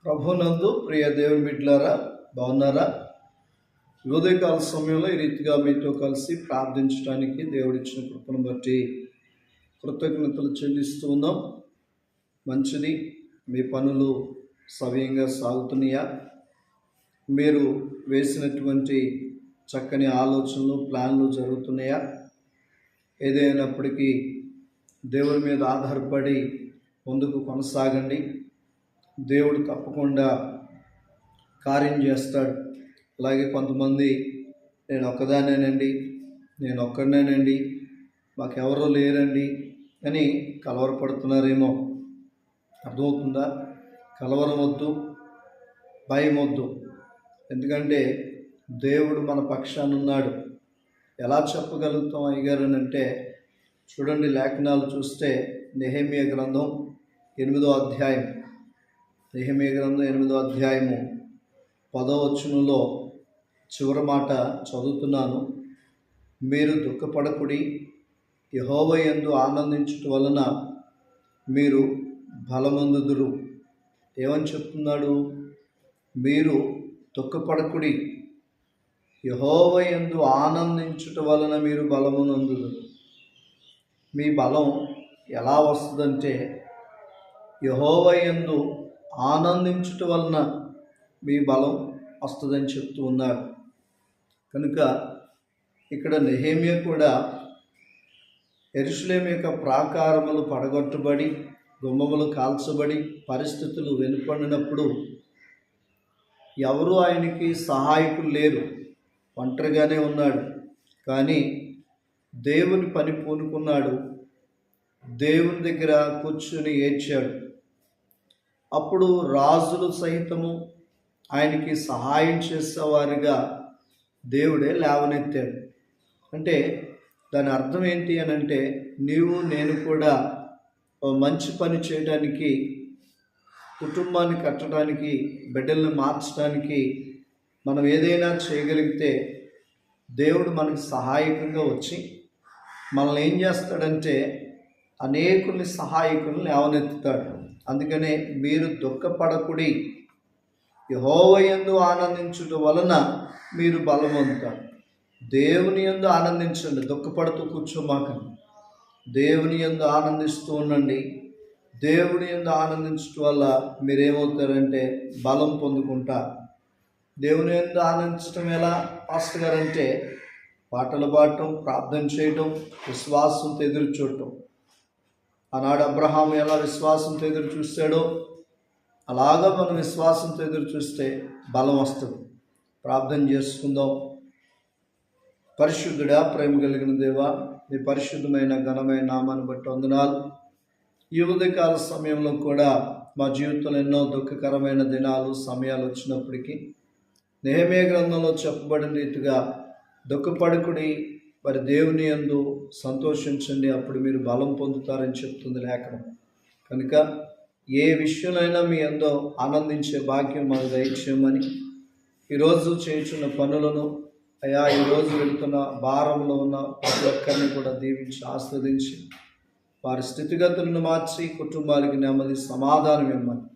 ప్రభునందు ప్రియ దేవుని బిడ్డలారా, బాగున్నారా? ఉదయకాల సమయంలో ఈ రీతిగా మీతో కలిసి ప్రార్థించడానికి దేవుడిచ్చిన కృపను బట్టి కృతజ్ఞతలు చెల్లిస్తూ ఉన్నాం. మంచిది. మీ పనులు సవ్యంగా సాగుతున్నాయా? మీరు వేసినటువంటి చక్కని ఆలోచనలు, ప్లాన్లు జరుగుతున్నాయా? ఏదైనప్పటికీ దేవుని మీద ఆధారపడి ముందుకు కొనసాగండి. దేవుడు తప్పకుండా కార్యం చేస్తాడు. అలాగే కొంతమంది నేను ఒక్కడినేనండి, మాకెవరూ లేరండి అని కలవరపడుతున్నారేమో. అర్థమవుతుందా? కలవరం వద్దు, భయం వద్దు. ఎందుకంటే దేవుడు మన పక్షాన ఉన్నాడు. ఎలా చెప్పగలుగుతాం అయ్యగారు అని అంటే, చూడండి, లేఖనాలు చూస్తే నెహెమ్యా గ్రంథం 8వ అధ్యాయం, నెహెమ్యా గ్రంథం 8వ అధ్యాయము 10వ వచనంలో చివరి మాట చదువుతున్నాను. మీరు దుఃఖపడకుడి, యెహోవా యందు ఆనందించుట వలన మీరు బలమొందుదురు. ఏమని చెప్తున్నాడు? మీరు దుఃఖపడకుడి, యెహోవా యందు ఆనందించుట వలన మీరు బలమునందుదురు. మీ బలం ఎలా వస్తుందంటే, యెహోవా యందు ఆనందించుట వలన మీ బలం వస్తుందని చెప్తూ ఉన్నారు. కనుక ఇక్కడ నెహెమ్యా కూడా యెరూషలేము యొక్క ప్రాకారములు పడగొట్టబడి, గుమ్మములు కాల్చబడి, పరిస్థితులు వెనుపడినప్పుడు ఎవరు ఆయనకి సహాయకులు లేరు, ఒంటరిగానే ఉన్నాడు. కానీ దేవుని పని పూనుకున్నాడు. దేవుని దగ్గర కూర్చుని ఏడ్చాడు. అప్పుడు రాజులు సహితము ఆయనకి సహాయం చేసేవారిగా దేవుడే లేవనెత్తాడు. అంటే దాని అర్థం ఏంటి అని అంటే, నీవు నేను కూడా మంచి పని చేయడానికి, కుటుంబాన్ని కట్టడానికి, బిడ్డల్ని మార్చడానికి మనం ఏదైనా చేయగలిగితే దేవుడు మనకి సహాయకంగా వచ్చి మనల్ని ఏం చేస్తాడంటే అనేకుల్ని సహాయకుల్ని లేవనెత్తుతాడు. అందుకనే మీరు దుఃఖపడకుడి, యెహోవా యందు ఆనందించుట వలన మీరు బలమొందుతారు. దేవుని యందు ఆనందించండి, దుఃఖపడుతూ కూర్చోమాకండి. దేవుని యందు ఆనందిస్తూ ఉండండి. దేవుని యందు ఆనందించడం వల్ల మీరేమవుతారంటే బలం పొందుకుంటారు. దేవుని యందు ఆనందించడం ఎలా పాస్టర్ గారు అంటే, పాటలు పాడటం, ప్రార్థన చేయటం, విశ్వాసంతో ఎదురు చూడటం. ఆనాడు అబ్రహాము ఎలా విశ్వాసంతో ఎదురు చూస్తాడో అలాగా మనం విశ్వాసంతో ఎదురు చూస్తే బలం వస్తుంది. ప్రార్థన చేసుకుందాం. పరిశుద్ధుడా, ప్రేమ కలిగిన దేవా, నీ పరిశుద్ధమైన ఘనమైన నామాన్ని బట్టి వందనాలు. ఈ ఉదయకాల సమయంలో కూడా మా జీవితంలో ఎన్నో దుఃఖకరమైన దినాలు, సమయాలు వచ్చినప్పటికీ నెహెమ్యా గ్రంథంలో చెప్పబడిన రీతిగా దుఃఖపడకుడి, మరి దేవుని యందు సంతోషించండి, అప్పుడు మీరు బలం పొందుతారని చెప్తుంది లేఖనం. కనుక ఏ విషయంలో మీ యందు ఆనందించే భాగ్యం మాకు దయచేయమని, ఈరోజు చేయుచున్న పనులను, అయా ఈరోజు వెళుతున్న భారంలో ఉన్న ప్రతి ఒక్కరిని కూడా దీవించి ఆస్వాదించి వారి స్థితిగతులను మార్చి కుటుంబాలకి నెమ్మది, సమాధానం ఇవ్వమని